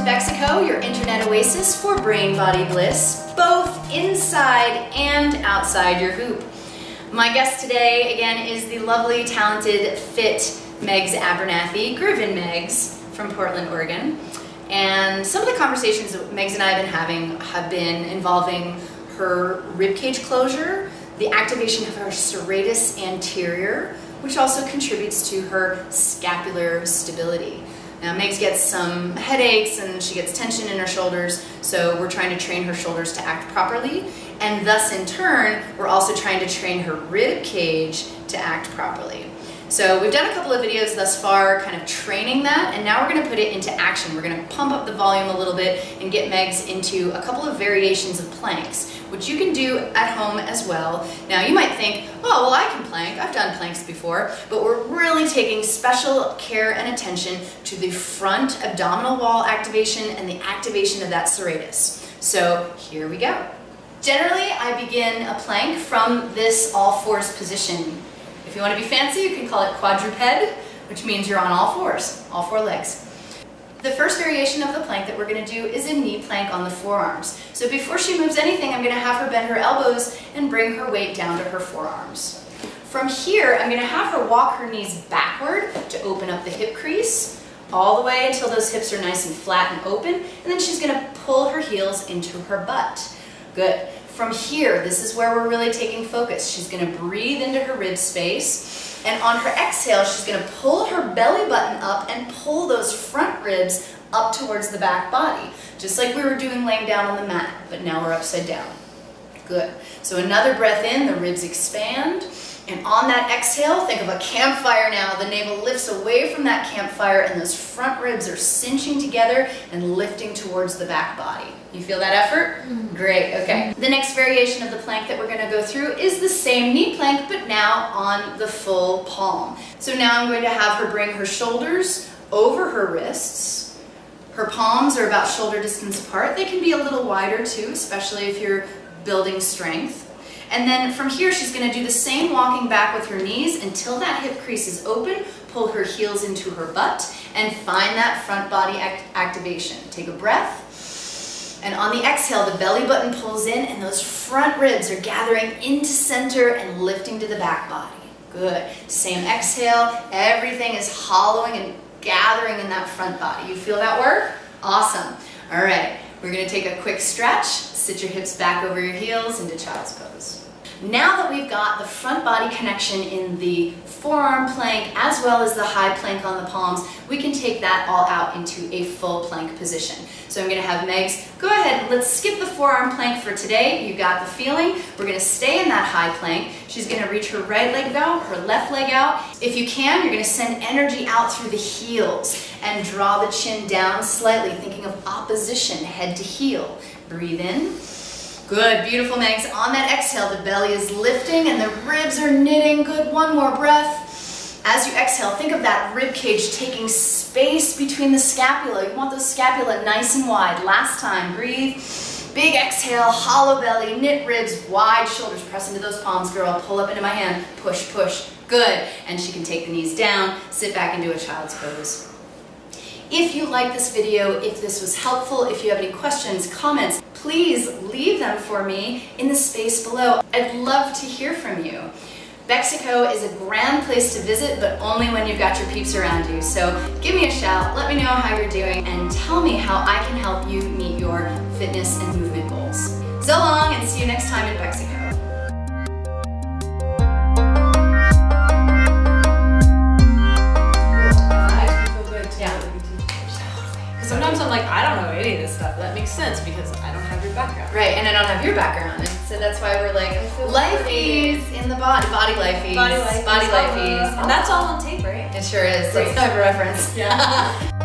Bexico, your internet oasis for brain-body bliss, both inside and outside your hoop. My guest today, again, is the lovely, talented, fit Megz Abernathy, Megz from Portland, Oregon. And some of the conversations that Megz and I have been having have been involving her ribcage closure, the activation of her serratus anterior, which also contributes to her scapular stability. Now, Megz gets some headaches and she gets tension in her shoulders, so we're trying to train her shoulders to act properly, and thus in turn, we're also trying to train her rib cage to act properly. So we've done a couple of videos thus far kind of training that, and now we're going to put it into action. We're going to pump up the volume a little bit and get Megz into a couple of variations of planks, which you can do at home as well. Now you might think, oh, well, I can plank. I've done planks before, but we're really taking special care and attention to the front abdominal wall activation and the activation of that serratus. So here we go. Generally, I begin a plank from this all fours position. If you want to be fancy, you can call it quadruped, which means you're on all fours, all four legs. The first variation of the plank that we're going to do is a knee plank on the forearms. So before she moves anything, I'm going to have her bend her elbows and bring her weight down to her forearms. From here, I'm going to have her walk her knees backward to open up the hip crease, all the way until those hips are nice and flat and open, and then she's going to pull her heels into her butt. Good. From here, this is where we're really taking focus. She's going to breathe into her rib space, and on her exhale, she's going to pull her belly button up and pull those front ribs up towards the back body, just like we were doing laying down on the mat, but now we're upside down. Good. So another breath in, the ribs expand, and on that exhale, think of a campfire now. The navel lifts away from that campfire, and those front ribs are cinching together and lifting towards the back body. You feel that effort? Great, okay. The next variation of the plank that we're going to go through is the same knee plank, but now on the full palm. So now I'm going to have her bring her shoulders over her wrists. Her palms are about shoulder distance apart. They can be a little wider too, especially if you're building strength. And then from here, she's going to do the same walking back with her knees until that hip crease is open, pull her heels into her butt, and find that front body activation. Take a breath. And on the exhale, the belly button pulls in and those front ribs are gathering into center and lifting to the back body. Good. Same exhale. Everything is hollowing and gathering in that front body. You feel that work? Awesome. All right. We're going to take a quick stretch. Sit your hips back over your heels into child's pose. Now that we've got the front body connection in the forearm plank as well as the high plank on the palms, we can take that all out into a full plank position. So I'm going to have Megz go ahead and let's skip the forearm plank for today. You got the feeling. We're going to stay in that high plank. She's going to reach her right leg out, her left leg out. If you can, you're going to send energy out through the heels and draw the chin down slightly, thinking of opposition, head to heel. Breathe in. Good, beautiful, Megz. On that exhale, the belly is lifting and the ribs are knitting. Good, one more breath. As you exhale, think of that rib cage taking space between the scapula. You want those scapula nice and wide. Last time, breathe. Big exhale, hollow belly, knit ribs, wide shoulders. Press into those palms, girl. Pull up into my hand. Push, push. Good. And she can take the knees down, sit back into a child's pose. If you like this video, if this was helpful, if you have any questions, comments, please leave them for me in the space below. I'd love to hear from you. Bexico is a grand place to visit, but only when you've got your peeps around you. So give me a shout, let me know how you're doing, and tell me how I can help you meet your fitness and movement goals. So long, and see you next time in Bexico. Sometimes I'm like, I don't know any of this stuff. That makes sense because I don't have your background. Right, and I don't have your background. And so that's why we're like, lifeies in the body. Body lifeies. Body lifeies. Body lifeies. And that's all on tape, right? It sure is. It's a reference. Yeah.